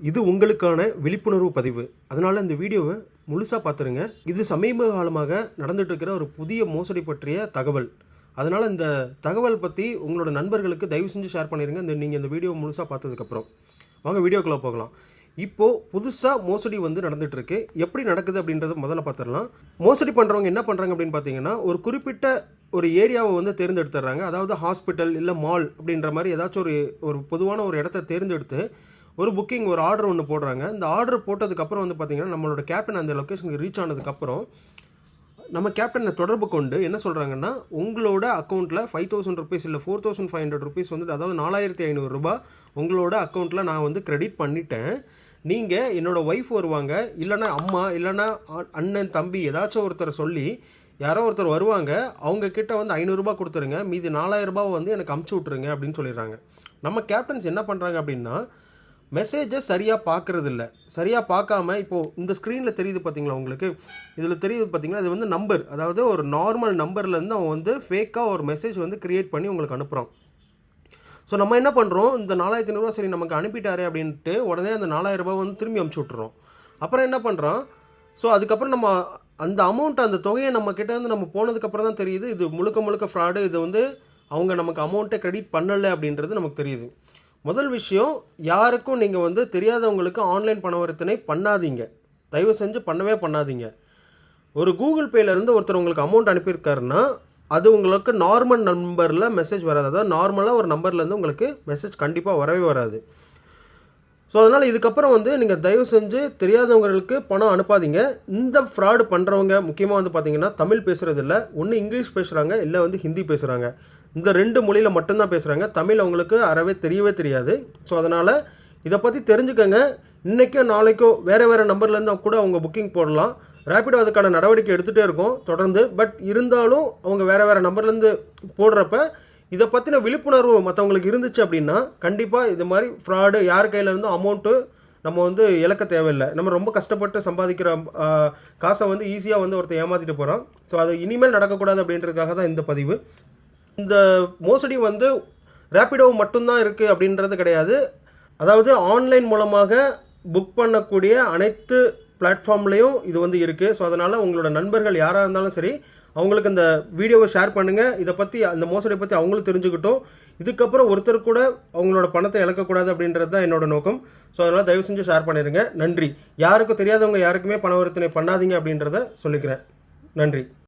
இது உங்களுக்கான விழிப்புணர்வு பதிவு. அதனால் இந்த வீடியோவை முழுசாக பார்த்துருங்க. இது சமீப காலமாக நடந்துட்டு இருக்கிற ஒரு புதிய மோசடி பற்றிய தகவல். அதனால் இந்த தகவல் பற்றி உங்களோட நண்பர்களுக்கு தயவு செஞ்சு ஷேர் பண்ணிடுங்க. நீங்கள் இந்த வீடியோ முழுசாக பார்த்ததுக்கப்புறம் வாங்க வீடியோக்குள்ளே போகலாம். இப்போது புதுசாக மோசடி நடந்துகிட்ருக்கு. எப்படி நடக்குது அப்படின்றத முதல்ல பார்த்துடலாம். மோசடி பண்ணுறவங்க என்ன பண்ணுறாங்க அப்படின்னு பார்த்தீங்கன்னா, ஒரு குறிப்பிட்ட ஒரு ஏரியாவை தேர்ந்தெடுத்துடுறாங்க. அதாவது ஹாஸ்பிட்டல் இல்லை மால் அப்படின்ற மாதிரி ஏதாச்சும் ஒரு பொதுவான ஒரு இடத்த தேர்ந்தெடுத்து ஒரு புக்கிங் ஒரு ஆர்டர் ஒன்று போடுறாங்க. இந்த ஆர்டர் போட்டதுக்கப்புறம் பார்த்தீங்கன்னா, நம்மளோட கேப்டன் அந்த லொக்கேஷனுக்கு ரீச் ஆனதுக்கப்புறம் நம்ம கேப்டனை தொடர்பு கொண்டு என்ன சொல்கிறாங்கன்னா, உங்களோட அக்கௌண்ட்டில் 5000 ருபீஸ் இல்லை 4500 ருபீஸ் அதாவது 4500 ரூபாய் உங்களோட அக்கௌண்ட்டில் நான் கிரெடிட் பண்ணிட்டேன். நீங்கள் என்னோடய ஒய்ஃப் வருவாங்க, இல்லைனா அம்மா, இல்லைனா அண்ணன், தம்பி ஏதாச்சும் ஒருத்தர் சொல்லி யாரோ ஒருத்தர் வருவாங்க, அவங்கக்கிட்ட 500 ரூபாய் கொடுத்துருங்க, மீதி 4000 ரூபாய் எனக்கு அமுச்சு விட்ருங்க அப்படின்னு சொல்லிடுறாங்க. நம்ம கேப்டன்ஸ் என்ன பண்ணுறாங்க அப்படின்னா, மெசேஜை சரியாக பார்க்குறது இல்லை. சரியாக பார்க்காம இப்போது இந்த ஸ்க்ரீனில் தெரியுது பார்த்தீங்களா, உங்களுக்கு இதில் தெரியுது பார்த்தீங்களா, இது நம்பர், அதாவது ஒரு நார்மல் நம்பர்லேருந்து அவன் ஃபேக்காக ஒரு மெசேஜ் க்ரியேட் பண்ணி உங்களுக்கு அனுப்புகிறான். ஸோ நம்ம என்ன பண்ணுறோம், இந்த 4500 ரூபா சரி நமக்கு அனுப்பிட்டாரு அப்படின்ட்டு உடனே அந்த 4000 ரூபாய் திரும்பி அனுப்பிச்சி விட்டுறோம். அப்புறம் என்ன பண்ணுறான், ஸோ அதுக்கப்புறம் நம்ம அந்த அமௌண்ட் அந்த தொகையை நம்ம கிட்டேருந்து நம்ம போனதுக்கப்புறம் தான் தெரியுது இது முழுக்க ஃப்ராடு. இது அவங்க நமக்கு அமௌண்ட்டை கிரெடிட் பண்ணலை அப்படின்றது நமக்கு தெரியுது. முதல் விஷயம், யாருக்கும் நீங்கள் தெரியாதவங்களுக்கு ஆன்லைன் பணவர்த்தனை பண்ணாதீங்க. தயவு செஞ்சு பண்ணவே பண்ணாதீங்க. ஒரு கூகுள் பேலேருந்து ஒருத்தர் உங்களுக்கு அமௌண்ட் அனுப்பியிருக்காருன்னா அது உங்களுக்கு நார்மல் நம்பரில் மெசேஜ் வராது. அதாவது நார்மலாக ஒரு நம்பர்லேருந்து உங்களுக்கு மெசேஜ் கண்டிப்பாக வரவே வராது. ஸோ அதனால் இதுக்கப்புறம் நீங்கள் தயவு செஞ்சு தெரியாதவங்களுக்கு பணம் அனுப்பாதீங்க. இந்த ஃப்ராடு பண்ணுறவங்க முக்கியமாக பார்த்தீங்கன்னா தமிழ் பேசுகிறது இல்லை, ஒன்று இங்கிலீஷ் பேசுகிறாங்க, இல்லை ஹிந்தி பேசுகிறாங்க. இந்த 2 மொழியில் மட்டும்தான் பேசுகிறாங்க. தமிழ் அவங்களுக்கு அறவே தெரியவே தெரியாது. ஸோ அதனால் இதை பற்றி தெரிஞ்சுக்கங்க. இன்றைக்கோ நாளைக்கோ வேறு நம்பர்லேருந்து கூட அவங்க புக்கிங் போடலாம். ரேப்பிடோ அதுக்கான நடவடிக்கை எடுத்துகிட்டே இருக்கும் தொடர்ந்து. பட் இருந்தாலும் அவங்க வேறு நம்பர்லேருந்து போடுறப்ப இதை பற்றின விழிப்புணர்வு மற்றவங்களுக்கு இருந்துச்சு அப்படின்னா கண்டிப்பாக இது மாதிரி ஃப்ராடு யார் கையிலேருந்தும் அமௌண்ட்டு நம்ம இழக்க தேவையில்லை. நம்ம ரொம்ப கஷ்டப்பட்டு சம்பாதிக்கிற காசை ஈஸியாக ஒருத்தர் ஏமாற்றிட்டு போகிறோம். ஸோ அது இனிமேல் நடக்கக்கூடாது அப்படின்றதுக்காக தான் இந்த பதிவு. இந்த மோசடி ரேப்பிடோ மட்டும்தான் இருக்குது அப்படின்றது கிடையாது. அதாவது ஆன்லைன் மூலமாக புக் பண்ணக்கூடிய அனைத்து பிளாட்ஃபார்ம்லேயும் இது இருக்குது. ஸோ அதனால் உங்களோட நண்பர்கள் யாராக இருந்தாலும் சரி அவங்களுக்கு இந்த வீடியோவை ஷேர் பண்ணுங்கள். இதை பற்றி அந்த மோசடியை பற்றி அவங்களும் தெரிஞ்சுக்கிட்டோம். இதுக்கப்புறம் ஒருத்தர் கூட அவங்களோட பணத்தை இழக்கக்கூடாது அப்படின்றது தான் என்னோட நோக்கம். ஸோ அதனால் தயவு செஞ்சு ஷேர் பண்ணிடுங்க. நன்றி. யாருக்கும் தெரியாதவங்க யாருக்குமே பணவர்த்தனை பண்ணாதீங்க அப்படின்றத சொல்லிக்கிறேன். நன்றி.